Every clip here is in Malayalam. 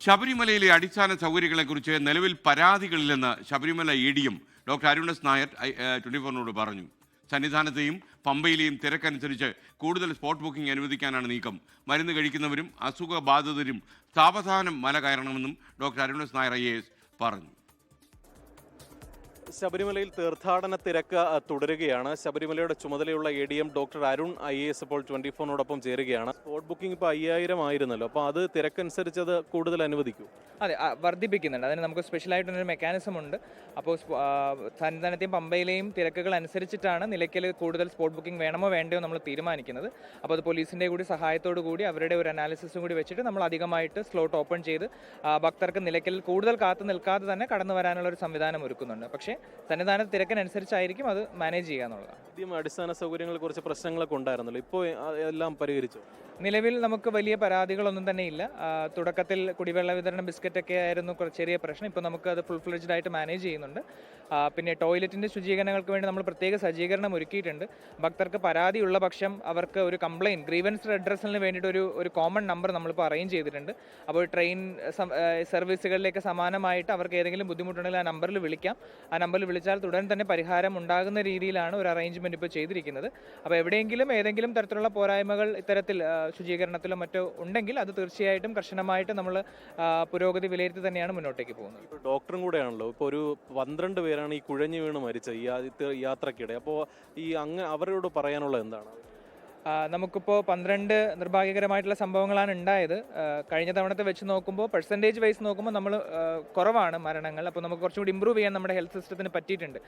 ശബരിമലയിലെ അടിസ്ഥാന സൗകര്യങ്ങളെക്കുറിച്ച് നിലവിൽ പരാതികളില്ലെന്ന് ശബരിമല ED-യും ഡോക്ടർ അരുൺ എസ് നായർ 24-നോട് പറഞ്ഞു. സന്നിധാനത്തെയും പമ്പയിലെയും തിരക്കനുസരിച്ച് കൂടുതൽ സ്പോട്ട് ബുക്കിംഗ് അനുവദിക്കാനാണ് നീക്കം. മരുന്ന് കഴിക്കുന്നവരും അസുഖബാധിതരും സാവധാനം മല കയറണമെന്നും doctor Arun S Nair IAS പറഞ്ഞു. ശബരിമലയിൽ തീർത്ഥാടന തിരക്ക് തുടരുകയാണ്. ശബരിമലയുടെ ചുമതലയുള്ള AD-M ഡോക്ടർ അരുൺ IAS ഇപ്പോൾ 24-നോടൊപ്പം ചേരുകയാണ്. സ്പോട്ട് ബുക്കിംഗ് ഇപ്പോൾ 5000 ആയിരുന്നല്ലോ, അപ്പോൾ അത് തിരക്കനുസരിച്ച് അത് കൂടുതൽ അനുവദിക്കൂ? അതെ, വർദ്ധിപ്പിക്കുന്നുണ്ട്. അതിന് നമുക്ക് സ്പെഷ്യലായിട്ടൊരു മെക്കാനിസം ഉണ്ട്. അപ്പോൾ സന്നിധാനത്തെയും പമ്പയിലെയും തിരക്കുകൾ അനുസരിച്ചിട്ടാണ് നിലയ്ക്കൽ കൂടുതൽ സ്പോട്ട് ബുക്കിംഗ് വേണമോ വേണ്ടയോ നമ്മൾ തീരുമാനിക്കുന്നത്. അപ്പോൾ അത് പോലീസിൻ്റെ കൂടി സഹായത്തോടു കൂടി അവരുടെ ഒരു അനാലിസിസും കൂടി വെച്ചിട്ട് നമ്മൾ അധികമായിട്ട് സ്ലോട്ട് ഓപ്പൺ ചെയ്ത് ഭക്തർക്ക് നിലയ്ക്കൽ കൂടുതൽ കാത്തു നിൽക്കാതെ തന്നെ കടന്നു വരാനുള്ള ഒരു സംവിധാനം ഒരുക്കുന്നുണ്ട്. പക്ഷേ സന്നിധാന തിരക്കിനനുസരിച്ചായിരിക്കും അത് മാനേജ് ചെയ്യുക എന്നുള്ളതാണ്. ആദ്യം അടിസ്ഥാന സൗകര്യങ്ങളെ കുറിച്ച് പ്രശ്നങ്ങളൊക്കെ ഉണ്ടായിരുന്നല്ലോ, ഇപ്പോൾ എല്ലാം പരിഹരിച്ചു? നിലവിൽ നമുക്ക് വലിയ പരാതികളൊന്നും തന്നെ ഇല്ല. തുടക്കത്തിൽ കുടിവെള്ള വിതരണം ബിസ്ക്കറ്റൊക്കെ ആയിരുന്നു ചെറിയ പ്രശ്നം. ഇപ്പോൾ നമുക്ക് അത് ഫുൾ ഫ്ലെഡ്ജ്ഡ് ആയിട്ട് മാനേജ് ചെയ്യുന്നുണ്ട്. പിന്നെ ടോയ്ലറ്റിൻ്റെ ശുചീകരണങ്ങൾക്ക് വേണ്ടി നമ്മൾ പ്രത്യേക സജ്ജീകരണം ഒരുക്കിയിട്ടുണ്ട്. ഭക്തർക്ക് പരാതിയുള്ള പക്ഷം അവർക്ക് ഒരു കംപ്ലയിൻറ്റ് ഗ്രീവൻസ് അഡ്രസ്സിന് വേണ്ടിയിട്ട് ഒരു കോമൺ നമ്പർ നമ്മളിപ്പോൾ അറേഞ്ച് ചെയ്തിട്ടുണ്ട്. അപ്പോൾ ട്രെയിൻ സർവീസുകളിലേക്ക് സമാനമായിട്ട് അവർക്ക് ഏതെങ്കിലും ബുദ്ധിമുട്ടുണ്ടെങ്കിൽ ആ നമ്പറിൽ വിളിക്കാം. ആ നമ്പറിൽ വിളിച്ചാൽ ഉടൻ തന്നെ പരിഹാരം ഉണ്ടാകുന്ന രീതിയിലാണ് ഒരു അറേഞ്ച്മെൻറ്റ് ഇപ്പോൾ ചെയ്തിരിക്കുന്നത്. അപ്പോൾ എവിടെയെങ്കിലും ഏതെങ്കിലും തരത്തിലുള്ള പോരായ്മകൾ ഇത്തരത്തിൽ ശുചീകരണത്തിലോ മറ്റോ ഉണ്ടെങ്കിൽ അത് തീർച്ചയായിട്ടും കർശനമായിട്ട് നമ്മൾ പുരോഗതി വിലയിരുത്തി തന്നെയാണ് മുന്നോട്ടേക്ക് പോകുന്നത്. ഇപ്പോൾ ഡോക്ടറും കൂടെയാണല്ലോ, ഇപ്പോൾ ഒരു 12 പേരാണ് ഈ കുഴഞ്ഞു വീണ് മരിച്ചത് ഈ യാത്രക്കിടെ. അപ്പോൾ അവരോട് പറയാനുള്ളത് എന്താണ്? നമുക്കിപ്പോൾ 12 നിർഭാഗ്യകരമായിട്ടുള്ള സംഭവങ്ങളാണ് ഉണ്ടായത്. കഴിഞ്ഞ തവണത്തെ വെച്ച് നോക്കുമ്പോൾ പെർസെൻറ്റേജ് വൈസ് നോക്കുമ്പോൾ നമ്മൾ കുറവാണ് മരണങ്ങൾ. അപ്പോൾ നമുക്ക് കുറച്ചുകൂടി ഇമ്പ്രൂവ് ചെയ്യാൻ നമ്മുടെ ഹെൽത്ത് സിസ്റ്റത്തിന് പറ്റിയിട്ടുണ്ട്.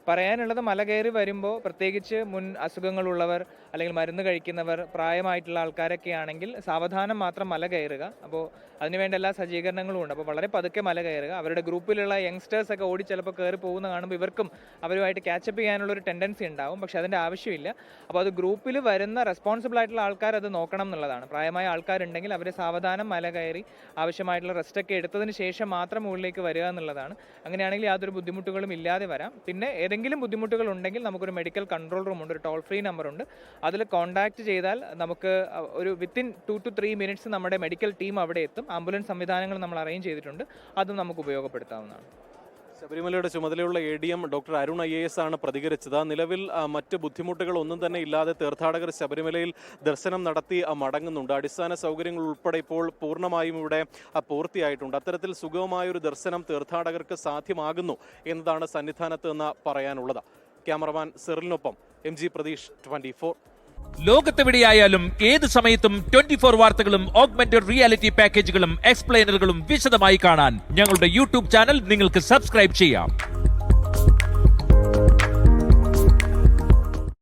പറയാനുള്ളത്, മല കയറി വരുമ്പോൾ പ്രത്യേകിച്ച് മുൻ അസുഖങ്ങളുള്ളവർ അല്ലെങ്കിൽ മരുന്ന് കഴിക്കുന്നവർ, പ്രായമായിട്ടുള്ള ആൾക്കാരൊക്കെ ആണെങ്കിൽ സാവധാനം മാത്രം മല കയറുക. അപ്പോൾ അതിനുവേണ്ട എല്ലാ സജ്ജീകരണങ്ങളും ഉണ്ട്. അപ്പോൾ വളരെ പതുക്കെ മല കയറുക. അവരുടെ ഗ്രൂപ്പിലുള്ള യങ്സ്റ്റേഴ്സൊക്കെ ഓടി ചിലപ്പോൾ കയറി പോകുന്ന കാണുമ്പോൾ ഇവർക്കും അവരുമായിട്ട് ക്യാച്ചപ്പ് ചെയ്യാനുള്ളൊരു ടെൻഡൻസി ഉണ്ടാവും. പക്ഷേ അതിൻ്റെ ആവശ്യമില്ല. അപ്പോൾ അത് ഗ്രൂപ്പിൽ വരുന്ന റെസ്പോൺസിബിൾ ആയിട്ടുള്ള ആൾക്കാർ അത് നോക്കണം എന്നുള്ളതാണ്. പ്രായമായ ആൾക്കാരുണ്ടെങ്കിൽ അവരെ സാവധാനം മല കയറി ആവശ്യമായിട്ടുള്ള റെസ്റ്റൊക്കെ എടുത്തതിന് ശേഷം മാത്രം മുകളിലേക്ക് വരിക എന്നുള്ളതാണ്. അങ്ങനെയാണെങ്കിൽ യാതൊരു ബുദ്ധിമുട്ടുകളും ഇല്ലാതെ വരാം. പിന്നെ ഏതെങ്കിലും ബുദ്ധിമുട്ടുകൾ ഉണ്ടെങ്കിൽ നമുക്കൊരു മെഡിക്കൽ കൺട്രോൾ റൂം ഉണ്ട്, ഒരു ടോൾ ഫ്രീ നമ്പർ ഉണ്ട്. അതിൽ കോൺടാക്ട് ചെയ്താൽ നമുക്ക് ഒരു വിത്തിൻ 2 to 3 മിനിറ്റ്സ് നമ്മുടെ മെഡിക്കൽ ടീം അവിടെ എത്തും. ആംബുലൻസ് സംവിധാനങ്ങൾ നമ്മൾ അറേഞ്ച് ചെയ്തിട്ടുണ്ട്. അതും നമുക്ക് ഉപയോഗപ്പെടുത്താവുന്നതാണ്. ശബരിമലയുടെ ചുമതലയുള്ള AD-M ഡോക്ടർ അരുൺ IAS ആണ് പ്രതികരിച്ചത്. നിലവിൽ മറ്റ് ബുദ്ധിമുട്ടുകൾ ഒന്നും തന്നെ ഇല്ലാതെ തീർത്ഥാടകർ ശബരിമലയിൽ ദർശനം നടത്തി മടങ്ങുന്നുണ്ട്. അടിസ്ഥാന സൗകര്യങ്ങൾ ഉൾപ്പെടെ ഇപ്പോൾ പൂർണ്ണമായും ഇവിടെ പൂർത്തിയായിട്ടുണ്ട്. അത്തരത്തിൽ സുഗമമായൊരു ദർശനം തീർത്ഥാടകർക്ക് സാധ്യമാകുന്നു എന്നതാണ് സന്നിധാനത്ത് നിന്ന് പറയാനുള്ളത്. ക്യാമറമാൻ സിറിലിനൊപ്പം MG പ്രതീഷ്, 24. ലോകത്തെവിടെയായാലും ഏത് സമയത്തും 24 വാർത്തകളും ഓഗ്മെന്റഡ് റിയാലിറ്റി പാക്കേജുകളും എക്സ്പ്ലെയിനറുകളും വിശദമായി കാണാൻ ഞങ്ങളുടെ YouTube ചാനൽ നിങ്ങൾക്ക് സബ്സ്ക്രൈബ് ചെയ്യാം.